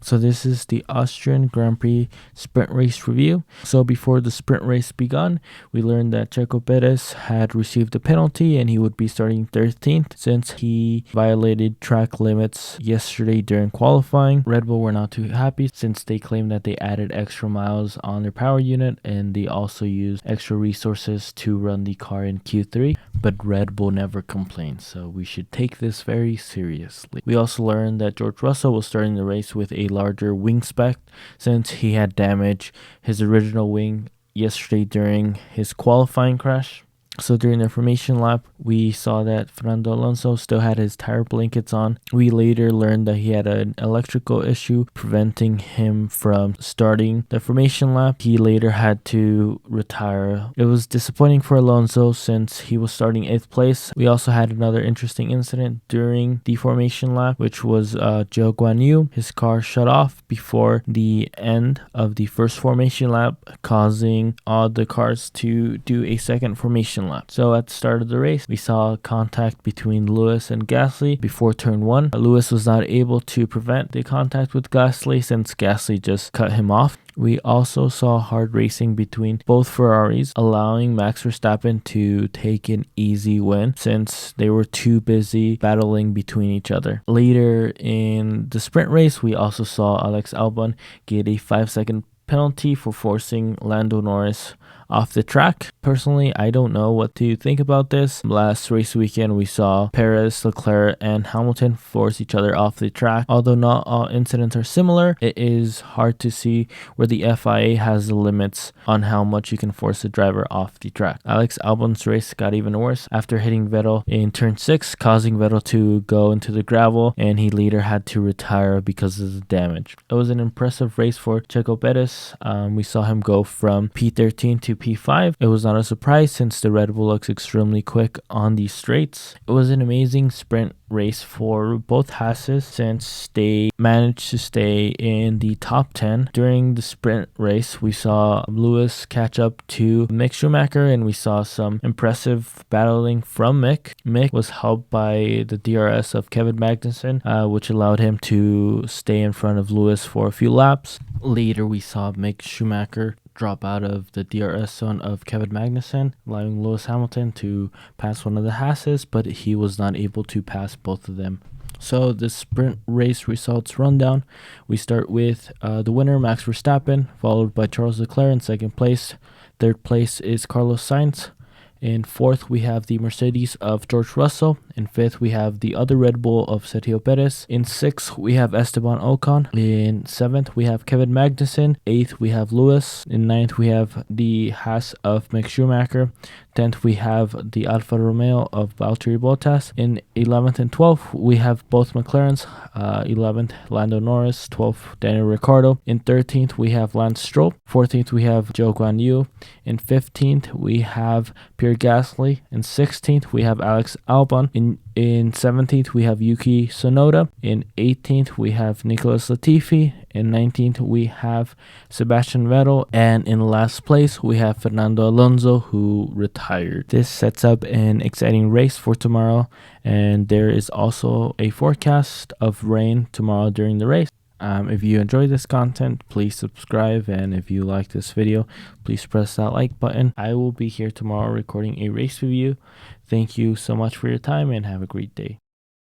So this is the Austrian Grand Prix Sprint Race review. So before the sprint race begun, we learned that Checo Perez had received a penalty and he would be starting 13th since he violated track limits yesterday during qualifying. Red Bull were not too happy since they claimed that they added extra miles on their power unit and they also used extra resources to run the car in Q3, but Red Bull never complained, so we should take this very seriously. We also learned that George Russell was starting the race with a larger wing spec since he had damaged his original wing yesterday during his qualifying crash. So during the formation lap, we saw that Fernando Alonso still had his tire blankets on. We later learned that he had an electrical issue preventing him from starting the formation lap. He later had to retire. It was disappointing for Alonso since he was starting 8th place. We also had another interesting incident during the formation lap, which was Zhou Guanyu. His car shut off before the end of the first formation lap, causing all the cars to do a second formation lap. So at the start of the race, we saw contact between Lewis and Gasly before turn 1. Lewis was not able to prevent the contact with Gasly since Gasly just cut him off. We also saw hard racing between both Ferraris, allowing Max Verstappen to take an easy win since they were too busy battling between each other. Later in the sprint race, we also saw Alex Albon get a 5-second penalty for forcing Lando Norris off the track. Personally, I don't know what to think about this. Last race weekend, we saw Perez, Leclerc, and Hamilton force each other off the track. Although not all incidents are similar, it is hard to see where the FIA has the limits on how much you can force a driver off the track. Alex Albon's race got even worse after hitting Vettel in turn 6, causing Vettel to go into the gravel, and he later had to retire because of the damage. It was an impressive race for Checo Perez. We saw him go from P13 to P5. It was not a surprise since the Red Bull looks extremely quick on these straights. It was an amazing sprint race for both Hasses since they managed to stay in the top 10. During the sprint race, we saw Lewis catch up to Mick Schumacher and we saw some impressive battling from Mick. Mick was helped by the DRS of Kevin Magnussen, which allowed him to stay in front of Lewis for a few laps. Later, we saw Mick Schumacher drop out of the DRS zone of Kevin Magnussen, allowing Lewis Hamilton to pass one of the Hasses, but he was not able to pass both of them. So the sprint race results rundown. We start with the winner, Max Verstappen, followed by Charles Leclerc in second place. Third place is Carlos Sainz. In fourth, we have the Mercedes of George Russell. In fifth, we have the other Red Bull of Sergio Perez. In sixth, we have Esteban Ocon. In seventh, we have Kevin Magnussen. Eighth, we have Lewis. In ninth, we have the Haas of Mick Schumacher. 10th, we have the Alfa Romeo of Valtteri Bottas. In 11th and 12th, we have both McLarens. 11th, Lando Norris. 12th, Daniel Ricciardo. In 13th, we have Lance Stroll. 14th, we have Zhou Guanyu. In 15th, we have Pierre Gasly. In 16th, we have Alex Albon. In 17th, we have Yuki Tsunoda. In 18th, we have Nicholas Latifi. In 19th, we have Sebastian Vettel. And in last place, we have Fernando Alonso, who retired. This sets up an exciting race for tomorrow. And there is also a forecast of rain tomorrow during the race. If you enjoy this content, please subscribe, and if you like this video, please press that like button. I will be here tomorrow recording a race review. Thank you so much for your time and have a great day.